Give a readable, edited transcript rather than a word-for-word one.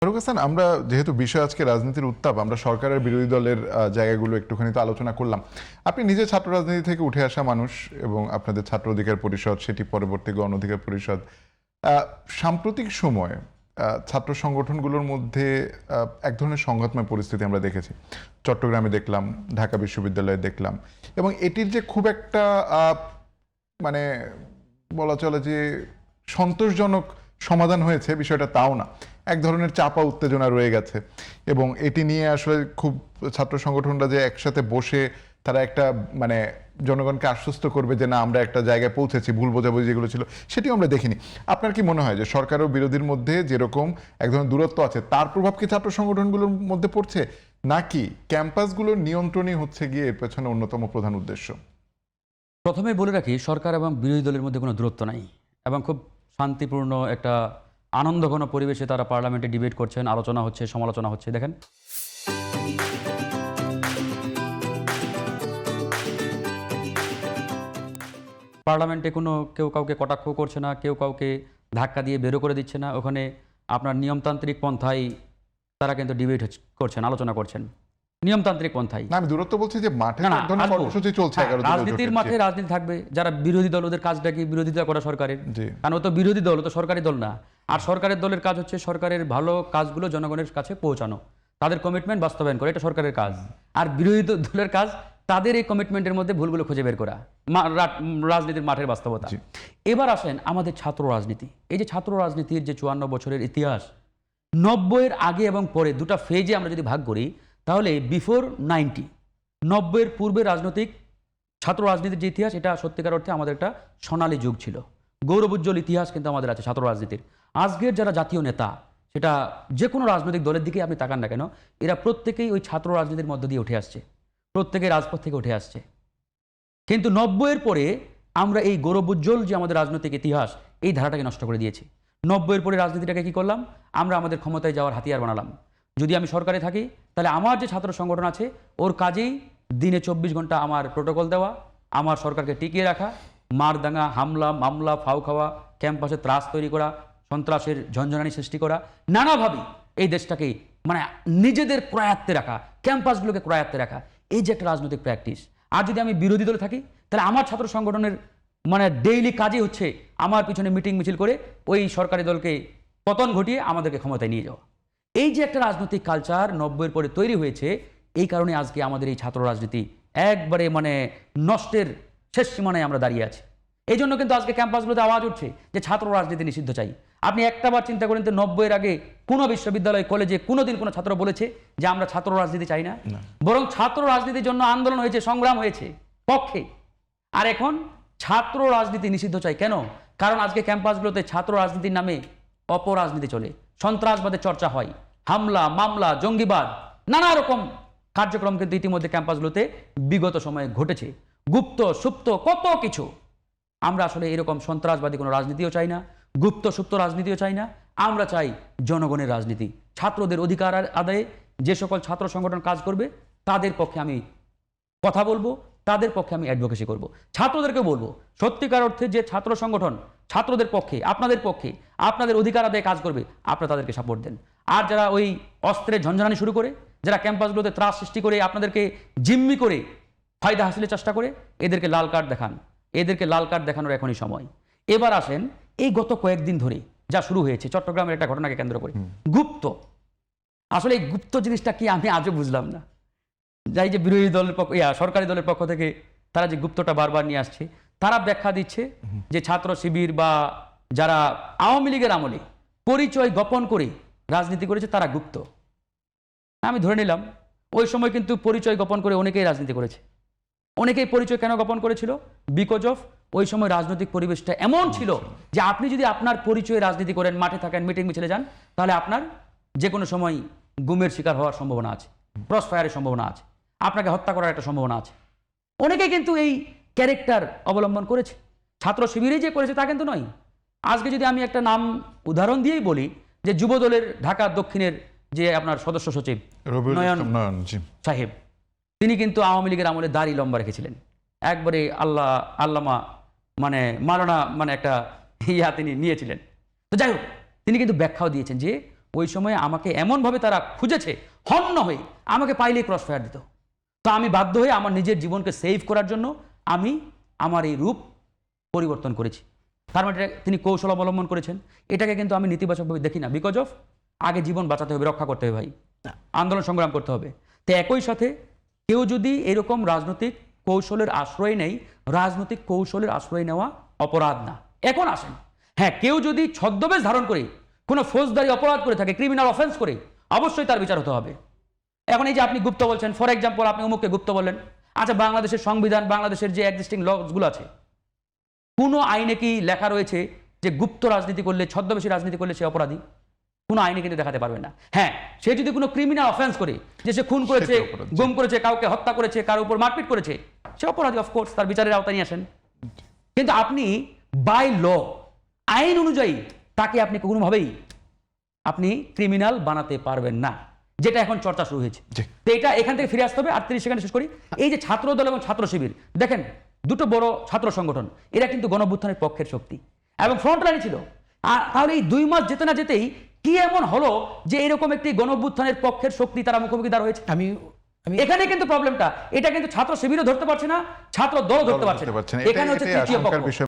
ফারুক হাসান, আমরা যেহেতু বিষয় আজকে রাজনীতির উত্তাপ, আমরা সরকারের বিরোধী দলের জায়গাগুলো একটুখানি তো আলোচনা করলাম। আপনি নিজে ছাত্র রাজনীতি থেকে উঠে আসা মানুষ এবং আপনাদের ছাত্র অধিকার পরিষদ, সেটি পরবর্তী গণ অধিকার পরিষদ, সাম্প্রতিক সময়ে ছাত্র সংগঠনগুলোর মধ্যে এক ধরনের সংঘাতময় পরিস্থিতি আমরা দেখেছি। চট্টগ্রামে দেখলাম, ঢাকা বিশ্ববিদ্যালয়ে দেখলাম, এবং এটির যে খুব একটা মানে বলা চলে যে সন্তোষজনক সমাধান হয়েছে বিষয়টা তাও না, এক ধরনের চাপা উত্তেজনা রয়ে গেছে। এবং এটি নিয়ে আসলে খুব ছাত্র সংগঠনরা যে একসাথে বসে তারা একটা মানে জনগণকে আশ্বস্ত করবে যে না আমরা একটা জায়গায় পৌঁছেছি, ভুল বোঝাবুঝি যেগুলো ছিল সেটিও আমরা দেখিনি। আপনার কি মনে হয় যে সরকার ও বিরোধীর মধ্যে যেরকম এক ধরনের দূরত্ব আছে, তার প্রভাব কি ছাত্র সংগঠনগুলোর মধ্যে পড়ছে, নাকি ক্যাম্পাসগুলোর নিয়ন্ত্রণই হচ্ছে গিয়ে এর পেছনে অন্যতম প্রধান উদ্দেশ্য? প্রথমে বলে রাখি, সরকার এবং বিরোধী দলের মধ্যে কোনো দূরত্ব নাই এবং খুব শান্তিপূর্ণ একটা আনন্দঘন পরিবেশে তারা পার্লামেন্টে ডিবেট করছেন, আলোচনা হচ্ছে, সমালোচনা হচ্ছে। দেখেন, পার্লামেন্টে কোনো কেউ কাউকে কটাক্ষ করছে না, কেউ কাউকে ধাক্কা দিয়ে বেরো করে দিচ্ছে না। ওখানে আপনার নিয়মতান্ত্রিক পন্থায় তারা কিন্তু ডিবেট করছেন, আলোচনা করছেন নিয়মতান্ত্রিক পন্থায়। না, আমি দূরত্ব বলছি যে মাঠে না, না, এক ধরনের আসবো। কর্মসূচি চলছে। হ্যাঁ, রাজনীতির মাঠে রাজনীতি থাকবে। যারা বিরোধী দল, ওদের কাজটা কি বিরোধিতা করা সরকারের, জি। কারণ ও তো বিরোধী দল, ও তো সরকারি দল না। আর সরকারের দলের কাজ হচ্ছে সরকারের ভালো কাজগুলো জনগণের কাছে পৌঁছানো, তাদের কমিটমেন্ট বাস্তবায়ন করা, এটা সরকারের কাজ। আর বিরোধী দলের কাজ তাদের এই কমিটমেন্টের মধ্যে ভুলগুলো খুঁজে বের করা, রাজনীতির মাঠের বাস্তবতা। এবার আসেন আমাদের ছাত্র রাজনীতি। এই যে ছাত্র রাজনীতির যে 54 বছরের ইতিহাস, 90-এর আগে এবং পরে দুটা ফেজে আমরা যদি ভাগ করি, তাহলে বিফোর 90, 90-এর পূর্বে রাজনৈতিক ছাত্র রাজনীতির যে ইতিহাস, এটা সত্যিকার অর্থে আমাদের একটা সোনালী যুগ ছিল। গৌরবোজ্জ্বল ইতিহাস কিন্তু আমাদের আছে ছাত্র রাজনীতির। আজকের যারা জাতীয় নেতা, সেটা যে কোনো রাজনৈতিক দলের দিকে আপনি তাকান না কেন, এরা প্রত্যেকেই ওই ছাত্র রাজনীতির মধ্য দিয়ে উঠে আসছে, প্রত্যেকেই রাজপথ থেকে উঠে আসছে। কিন্তু 90-এর পরে আমরা এই গৌরবোজ্জ্বল যে আমাদের রাজনৈতিক ইতিহাস, এই ধারাটাকে নষ্ট করে দিয়েছি। 90-এর পরে রাজনীতিটাকে কি করলাম আমরা, আমাদের ক্ষমতায় যাওয়ার হাতিয়ার বানালাম। যদি আমি সরকারে থাকি, তাহলে আমার যে ছাত্র সংগঠন আছে ওর কাজেই দিনে 24 ঘন্টা আমার প্রোটোকল দেওয়া, আমার সরকারকে টিকিয়ে রাখা, মারদাঙ্গা, হামলা, মামলা, ফাও খাওয়া, ক্যাম্পাসে ত্রাস তৈরি করা, সন্ত্রাসের ঝঞ্ঝনানি সৃষ্টি করা, নানাভাবে এই দেশটাকে মানে নিজেদের ক্রয়াত্তে রাখা, ক্যাম্পাসগুলোকে ক্রয়াত্তে রাখা, এই যে একটা রাজনৈতিক প্র্যাকটিস। আর যদি আমি বিরোধী দলে থাকি, তাহলে আমার ছাত্র সংগঠনের মানে ডেইলি কাজই হচ্ছে আমার পিছনে মিটিং মিছিল করে ওই সরকারি দলকে পতন ঘটিয়ে আমাদেরকে ক্ষমতায় নিয়ে যাওয়া। এই যে একটা রাজনৈতিক কালচার 90-এর পরে তৈরি হয়েছে, এই কারণে আজকে আমাদের এই ছাত্র রাজনীতি একবারে মানে নষ্টের শেষ সীমানায় আমরা দাঁড়িয়ে আছি। এই জন্য কিন্তু আজকে ক্যাম্পাসগুলোতে আওয়াজ উঠছে যে ছাত্র রাজনীতি নিষিদ্ধ চাই। আপনি একটাবার চিন্তা করেন তো, 90-এর আগে কোনো বিশ্ববিদ্যালয়, কলেজে কোনোদিন কোনো ছাত্র বলেছে যে আমরা ছাত্র রাজনীতি চাই না? বরং ছাত্র রাজনীতির জন্য আন্দোলন হয়েছে, সংগ্রাম হয়েছে পক্ষে। আর এখন ছাত্র রাজনীতি নিষিদ্ধ চাই কেন? কারণ আজকে ক্যাম্পাসগুলোতে ছাত্র রাজনীতির নামে অপরাজনীতি চলে, সন্ত্রাসবাদের চর্চা হয়, হামলা, মামলা, জঙ্গিবাদ, নানা রকম কার্যক্রম কিন্তু ইতিমধ্যে ক্যাম্পাসগুলোতে বিগত সময়ে ঘটেছে। গুপ্ত সুপ্ত কত কিছু। আমরা আসলে এরকম সন্ত্রাসবাদী কোনো রাজনীতিও চাই না, গুপ্ত সুপ্ত রাজনীতিও চাই না। আমরা চাই জনগণের রাজনীতি। ছাত্রদের অধিকার আদায়ে যে সকল ছাত্র সংগঠন কাজ করবে তাদের পক্ষে আমি কথা বলবো, তাদের পক্ষে আমি অ্যাডভোকেসি করব। ছাত্রদেরকে বলবো, সত্যিকার অর্থে যে ছাত্র সংগঠন ছাত্রদের পক্ষে, আপনাদের পক্ষে, আপনাদের অধিকার আদায়ে কাজ করবে, আপনারা তাদেরকে সাপোর্ট দেন। আর যারা ওই অস্ত্রের ঝঞ্ঝনানি শুরু করে, যারা ক্যাম্পাসগুলোতে ত্রাস সৃষ্টি করে, আপনাদেরকে জিম্মি করে ফায়দা হাসিলের চেষ্টা করে, এদেরকে লাল কার্ড দেখান। এদেরকে লাল কার্ড দেখানোর এখনই সময়। এবার আসেন, এই গত কয়েকদিন ধরে যা শুরু হয়েছে চট্টগ্রামের একটা ঘটনাকে কেন্দ্র করে, গুপ্ত, আসলে এই গুপ্ত জিনিসটা কি আমি আজও বুঝলাম না। যাই যে বিরোধী দলের পক্ষ, সরকারি দলের পক্ষ থেকে তারা যে গুপ্তটা বারবার নিয়ে আসছে, তারা ব্যাখ্যা দিচ্ছে যে ছাত্র শিবির বা যারা আওয়ামী লীগের আমলে পরিচয় গোপন করে রাজনীতি করেছে তারা গুপ্ত। আমি ধরে নিলাম ওই সময় কিন্তু পরিচয় গোপন করে অনেকেই রাজনীতি করেছে। অনেকেই পরিচয় কেন গোপন করেছিল? বিকজ অফ ওই সময় রাজনৈতিক পরিবেশটা এমন ছিল যে আপনি যদি আপনার পরিচয়ে রাজনীতি করেন, মাঠে থাকেন, মিটিং মিছিলে যান, তাহলে আপনার যে কোনো সময় গুমের শিকার হওয়ার সম্ভাবনা আছে, ক্রস ফায়ারের সম্ভাবনা আছে, আপনাকে হত্যা করার একটা সম্ভাবনা আছে। অনেকেই কিন্তু এই ক্যারেক্টার অবলম্বন করেছে। ছাত্র শিবিরেই যে করেছে তা কিন্তু নয়। আজকে যদি আমি একটা নাম উদাহরণ দিয়েই বলি, যে যুবদলের ঢাকা দক্ষিণের যে আপনার সদস্য সচিব নয়ন সাহেব, তিনি কিন্তু আওয়ামী লীগের আমলে দাড়ি লম্বা রেখেছিলেন, একবারে আল্লামা মানে মারানা মানে একটা তিনি নিয়েছিলেন। তো যাই হোক, তিনি কিন্তু ব্যাখ্যাও দিয়েছেন যে ওই সময় আমাকে এমনভাবে তারা খুঁজেছে, হন্য হয়ে আমাকে পাইলেই ক্রস ফায়ার দিত। তো আমি বাধ্য হয়ে আমার নিজের জীবনকে সেভ করার জন্য আমি আমার এই রূপ পরিবর্তন করেছি। তার মানে তিনি কৌশল অবলম্বন করেছেন, এটাকে কিন্তু আমি নেতিবাচকভাবে দেখি না। বিকজ অফ আগে জীবন বাঁচাতে হবে, রক্ষা করতে হবে ভাই, আন্দোলন সংগ্রাম করতে হবে। তো একই সাথে কেউ যদি এরকম রাজনৈতিক কৌশলের আশ্রয় নেই, রাজনৈতিক কৌশলের আশ্রয় নেওয়া অপরাধ না। এখন আসেন, হ্যাঁ, কেউ যদি ছদ্মবেশ ধারণ করে কোনো ফৌজদারি অপরাধ করে থাকে, ক্রিমিনাল অফেন্স করে, অবশ্যই তার বিচার হতে হবে। এখন এই যে আপনি গুপ্ত বলছেন, ফর এক্সাম্পল আপনি অমুককে গুপ্ত বললেন, আচ্ছা বাংলাদেশের সংবিধান, বাংলাদেশের যে এক্সিস্টিং লগুলো আছে, কোনো আইনে কি লেখা রয়েছে যে গুপ্ত রাজনীতি করলে, ছদ্মবেশী রাজনীতি করলে সে অপরাধী? কোনো আইনে কিন্তু দেখাতে পারবে না। হ্যাঁ, সে যদি কোনো ক্রিমিনাল অফেন্স করে, যে সে খুন করেছে, সেটা অপরাধ। গুম করেছে, কাউকে হত্যা করেছে, কারোর উপর মারপিট করেছে, সে অপরাধী, অফকোর্স তার বিচারের আওতায় নিয়ে আসেন। কিন্তু আপনি বাই ল, আইন অনুযায়ী তাকে আপনি কোনোভাবেই আপনি ক্রিমিনাল বানাতে পারবেন না, যেটা এখন চর্চা শুরু হয়েছে। জি। তো এটা এখান থেকে ফিরে আসতে হবে। 38 সেকেন্ড শেষ করি। এই যে ছাত্র দল এবং ছাত্র শিবির, দেখেন দুটো বড় ছাত্র সংগঠন, এরা কিন্তু গণঅভ্যুত্থানের পক্ষের শক্তি এবং ফ্রন্ট লাইনে ছিল। আর তাহলে এই 2 মাস যেতে না যেতেই কি এমন হলো যে এরকম একটি গণঅভ্যুত্থানের পক্ষের শক্তি তারা মুখোমুখি দাঁড় হয়েছে? আমি এখানে কিন্তু প্রবলেমটা, এটা কিন্তু ছাত্র শিবিরও ধরতে পারছে না, ছাত্র দলও ধরতে পারছে না। পারছেন, এখানে হচ্ছে এটাই তৃতীয় আশঙ্কার পক্ষ। বিষয়।